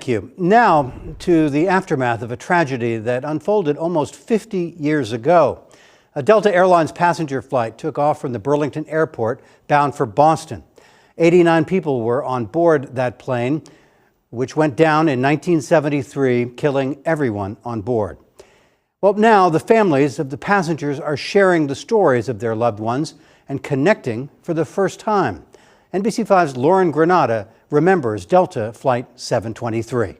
Thank you. Now to the aftermath of a tragedy that unfolded almost 50 years ago. A Delta Airlines passenger flight took off from the Burlington Airport bound for Boston. 89 people were on board that plane, which went down in 1973, killing everyone on board. Well, now the families of the passengers are sharing the stories of their loved ones and connecting for the first time. NBC5's Lauren Granada remembers Delta Flight 723.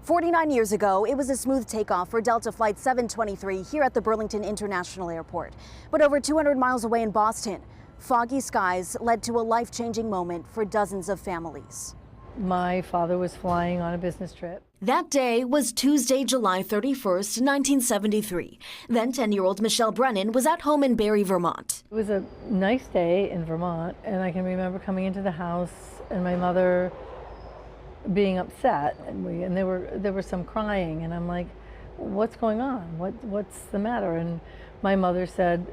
49 years ago, it was a smooth takeoff for Delta Flight 723 here at the Burlington International Airport. But over 200 miles away in Boston, foggy skies led to a life-changing moment for dozens of families. My father was flying on a business trip. That day was Tuesday, July 31st, 1973. Then 10-year-old Michelle Brennan was at home in Barre, Vermont. It was a nice day in Vermont, and I can remember coming into the house and my mother being upset, and there were some crying, and I'm like, what's going on? What's the matter? And my mother said,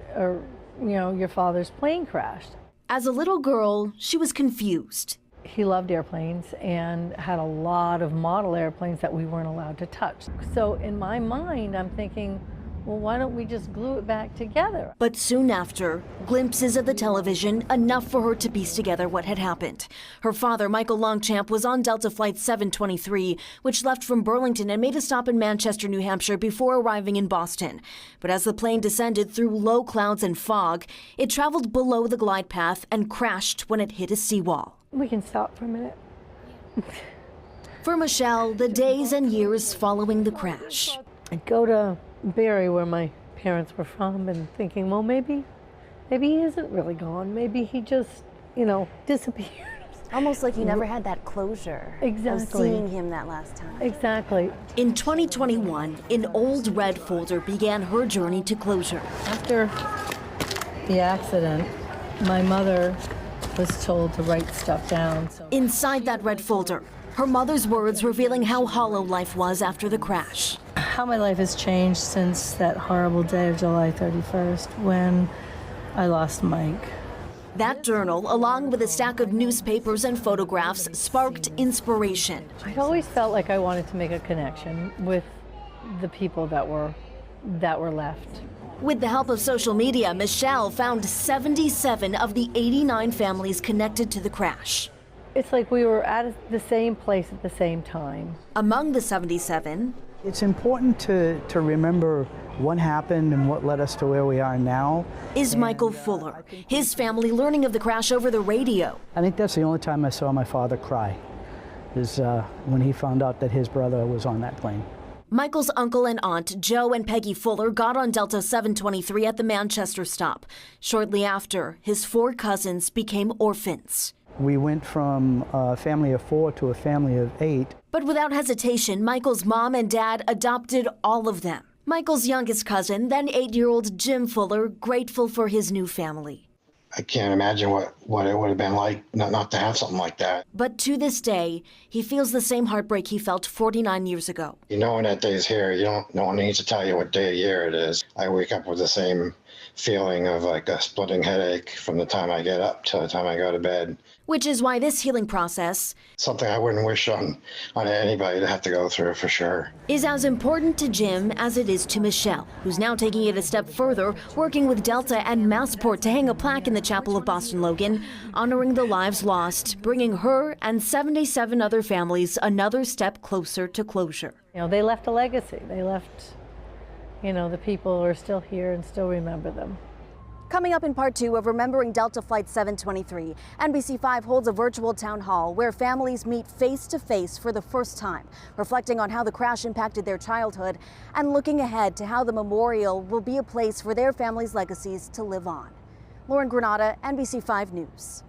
your father's plane crashed. As a little girl, she was confused. He loved airplanes and had a lot of model airplanes that we weren't allowed to touch. So in my mind, I'm thinking, well, why don't we just glue it back together? But soon after, glimpses of the television, enough for her to piece together what had happened. Her father, Michael Longchamp, was on Delta Flight 723, which left from Burlington and made a stop in Manchester, New Hampshire before arriving in Boston. But as the plane descended through low clouds and fog, it traveled below the glide path and crashed when it hit a seawall. We can stop for a minute. For Michelle, the days and years following the crash. I go to Barre, where my parents were from, and thinking, well, maybe he isn't really gone. Maybe he just, disappeared. Almost like you never had that closure. Exactly. Of seeing him that last time. Exactly. In 2021, an old red folder began her journey to closure. After the accident, my mother was told to write stuff down. Inside that red folder, her mother's words revealing how hollow life was after the crash. How my life has changed since that horrible day of July 31st when I lost Mike. That journal, along with a stack of newspapers and photographs, sparked inspiration. I'd always felt like I wanted to make a connection with the people that were left. With the help of social media, Michelle found 77 of the 89 families connected to the crash. It's like we were at the same place at the same time. Among the 77, it's important to remember what happened and what led us to where we are now. Is Michael Fuller, his family learning of the crash over the radio. I think that's the only time I saw my father cry, is when he found out that his brother was on that plane. Michael's uncle and aunt, Joe and Peggy Fuller, got on Delta 723 at the Manchester stop. Shortly after, his 4 cousins became orphans. We went from a family of 4 to a family of 8. But without hesitation, Michael's mom and dad adopted all of them. Michael's youngest cousin, then 8-year-old Jim Fuller, grateful for his new family. I can't imagine what it would have been like not to have something like that. But to this day, he feels the same heartbreak he felt 49 years ago. You know when that day's here, no one needs to tell you what day of year it is. I wake up with the same feeling of like a splitting headache from the time I get up to the time I go to bed. Which is why this healing process, something I wouldn't wish on anybody to have to go through, for sure, is as important to Jim as it is to Michelle, who's now taking it a step further, working with Delta and Massport to hang a plaque in the chapel of Boston Logan, honoring the lives lost, bringing her and 77 other families another step closer to closure. They left a legacy. They left, the people are still here and still remember them. Coming up in part 2 of Remembering Delta Flight 723, NBC5 holds a virtual town hall where families meet face to face for the first time, reflecting on how the crash impacted their childhood and looking ahead to how the memorial will be a place for their families' legacies to live on. Lauren Granada, NBC5 News.